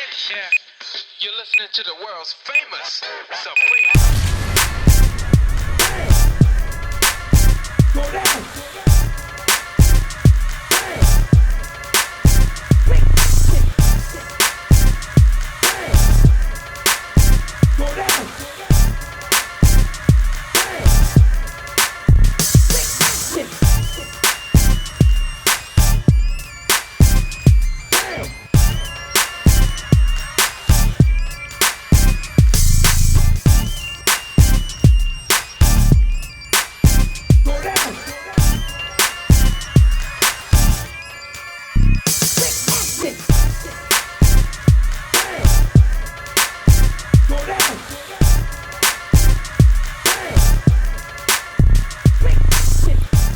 Yeah, you're listening to the world's famous Supreme. Go down.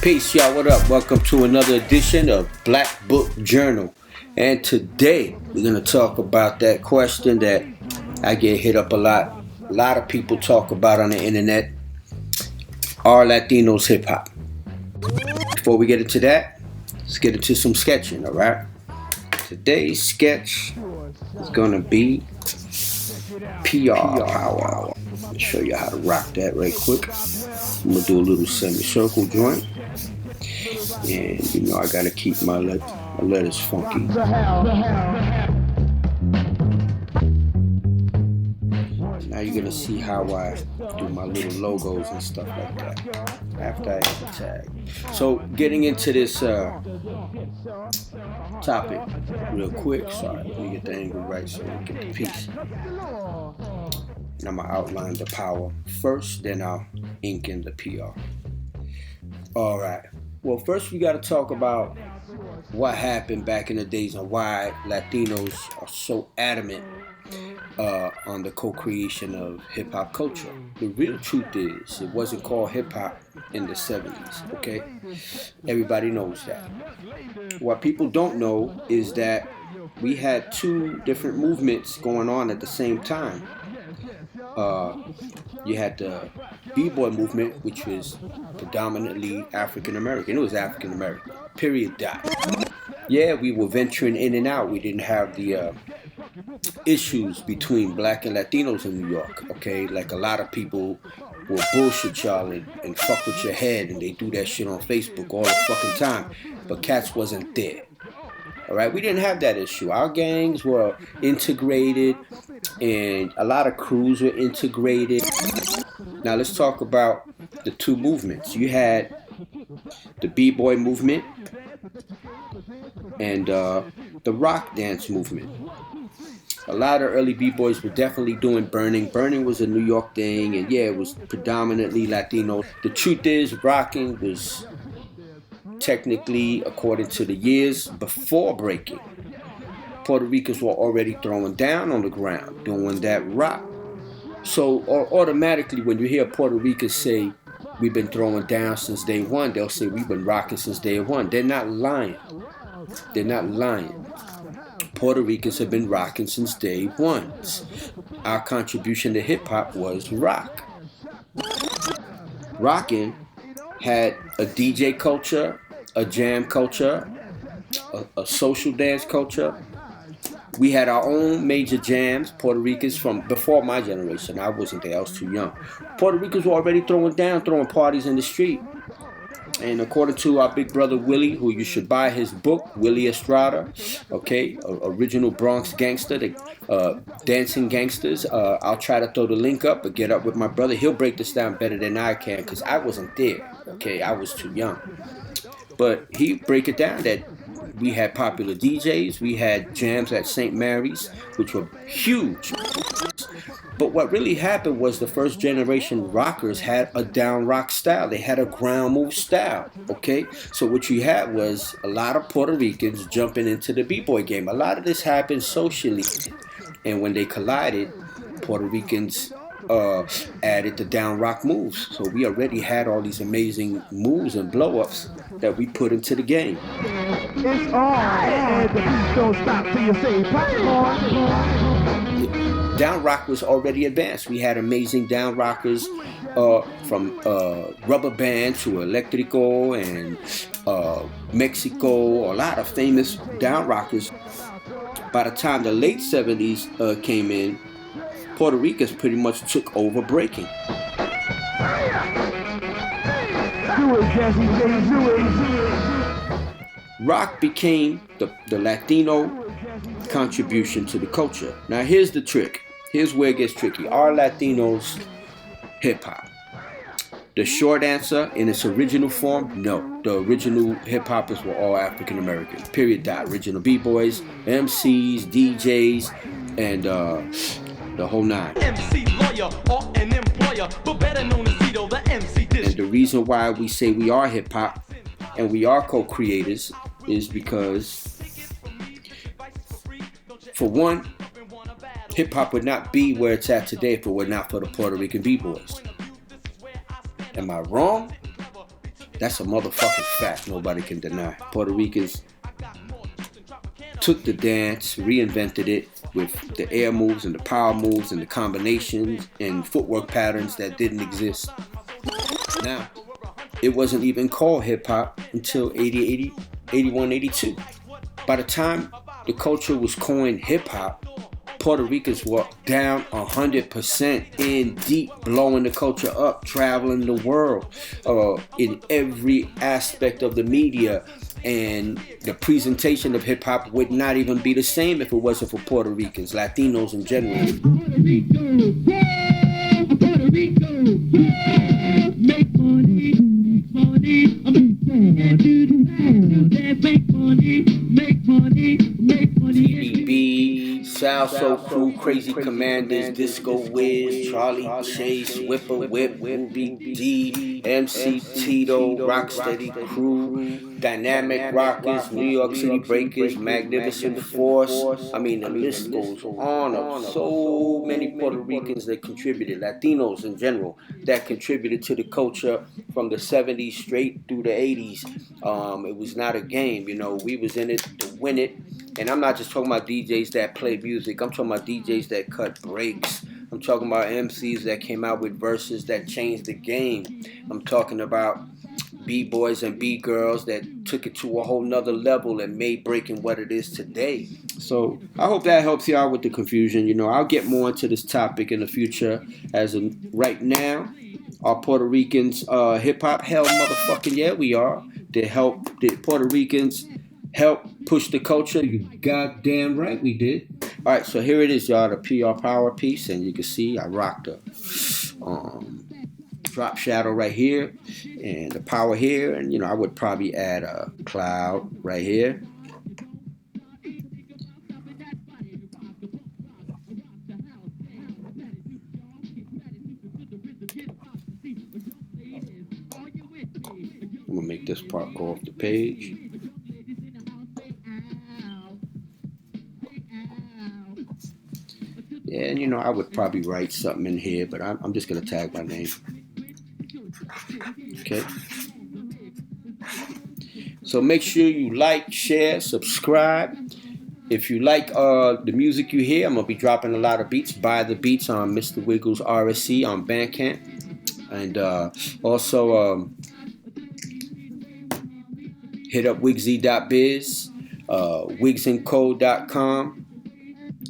Peace, y'all. What up? Welcome to another edition of Black Book Journal. And today we're going to talk about that question that I get hit up a lot. A lot of people talk about on the internet. Are Latinos hip hop? Before we get into that, let's get into some sketching, alright? Today's sketch is going to be PR power. I'll show you how to rock that right quick. I'm going to do a little semicircle joint. And you know I gotta keep my letters funky. Now you're gonna see how I do my little logos and stuff like that after I add the tag. So getting into this topic real quick. Sorry, let me get the angle right so we get the piece. And I'm gonna outline the power first, then I'll ink in the PR. All right. Well, first we got to talk about what happened back in the days and why Latinos are so adamant on the co-creation of hip-hop culture. The real truth is, it wasn't called hip-hop in the 70s, okay? Everybody knows that. What people don't know is that we had two different movements going on at the same time. You had the B-boy movement, which was predominantly African American. It was African American. Period. Dot. Yeah, we were venturing in and out. We didn't have the issues between black and Latinos in New York. Okay, like a lot of people will bullshit y'all and fuck with your head, and they do that shit on Facebook all the fucking time. But cats wasn't there. All right, we didn't have that issue. Our gangs were integrated, and a lot of crews were integrated. Now let's talk about the two movements. You had the B-boy movement and the rock dance movement. A lot of early B-boys were definitely doing burning. Burning was a New York thing, and yeah, it was predominantly Latino. The truth is, rocking was technically, according to the years before breaking, Puerto Ricans were already throwing down on the ground, doing that rock. So automatically, when you hear Puerto Ricans say, we've been throwing down since day one, they'll say, we've been rocking since day one. They're not lying. They're not lying. Puerto Ricans have been rocking since day one. Our contribution to hip-hop was rock. Rockin' had a DJ culture, a jam culture, a social dance culture. We had our own major jams. Puerto Ricans from before my generation. I wasn't there. I was too young. Puerto Ricans were already throwing parties in the street. And according to our big brother Willie, who you should buy his book, Willie Estrada, okay, original Bronx gangster, the dancing gangsters. I'll try to throw the link up, but get up with my brother. He'll break this down better than I can because I wasn't there. Okay, I was too young. But he break it down that we had popular DJs, we had jams at St. Mary's, which were huge. But what really happened was the first generation rockers had a down rock style. They had a ground move style, okay? So what you had was a lot of Puerto Ricans jumping into the B-boy game. A lot of this happened socially. And when they collided, Puerto Ricans added the down rock moves. So we already had all these amazing moves and blow-ups that we put into the game. It's on, and the beat don't stop till you say popcorn. Down rock was already advanced. We had amazing down rockers from rubber band to electrico and Mexico. A lot of famous down rockers By the time the late 70s came in, Puerto Ricans pretty much took over breaking. Do it, Jesse, Jay, do it. Rock became the Latino contribution to the culture. Now here's the trick. Here's where it gets tricky. Are Latinos hip hop? The short answer, in its original form, no. The original hip hoppers were all African Americans. Period. The original B-boys, MCs, DJs, and the whole nine. MC lawyer or an employer, but better known as Vito, the MC dish. And the reason why we say we are hip hop and we are co-creators is because, for one, hip hop would not be where it's at today if it were not for the Puerto Rican B-boys. Am I wrong? That's a motherfucking fact nobody can deny. Puerto Ricans took the dance, reinvented it with the air moves and the power moves and the combinations and footwork patterns that didn't exist. Now, it wasn't even called hip hop until 80, 81, 82. By the time the culture was coined hip hop, Puerto Ricans were down 100% in deep, blowing the culture up, traveling the world in every aspect of the media. And the presentation of hip hop would not even be the same if it wasn't for Puerto Ricans, Latinos in general. Puerto Rico, yeah, Puerto Rico, yeah. Make money, money, make money, make money. BB, Salso Crew, Crazy Commanders, Disco Wiz, Charlie Chase, Whipper Whip, Ruby D, MC Tito, Rocksteady Crew, Dynamic Rockers, New York City Breakers, Magnificent Force. I mean, the list goes on of so many Puerto Ricans that contributed, Latinos in general, that contributed to the culture from the 70s straight through the 80s. It was not a game, you know, we was in it to win it. And I'm not just talking about DJs that play music, I'm talking about DJs that cut breaks. I'm talking about MCs that came out with verses that changed the game. I'm talking about B-boys and B-girls that took it to a whole nother level and made breaking what it is today. So I hope that helps you out with the confusion. You know, I'll get more into this topic in the future. As of right now, are Puerto Ricans hip-hop? Hell motherfucking yeah, we are. The Puerto Ricans help push the culture. You goddamn right we did. All right, so here it is, y'all, the PR Power piece, and you can see I rocked the drop shadow right here, and the power here, and you know I would probably add a cloud right here. I'm gonna make this part go off the page. Yeah, and you know, I would probably write something in here, but I'm just going to tag my name. Okay. So make sure you like, share, subscribe. If you like the music you hear, I'm going to be dropping a lot of beats. Buy the beats on Mr. Wiggles RSC on Bandcamp. And also hit up wigsy.biz, wigsandcode.com.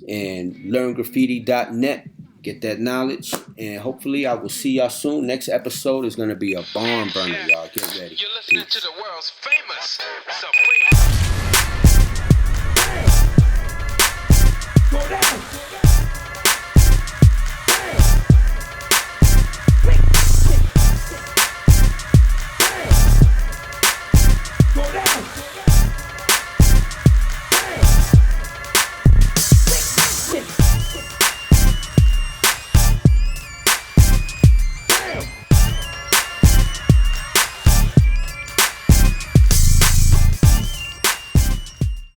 and learngraffiti.net. Get that knowledge, and hopefully I will see y'all soon. Next episode is going to be a barn burner, y'all. Get ready. You're listening to the world's famous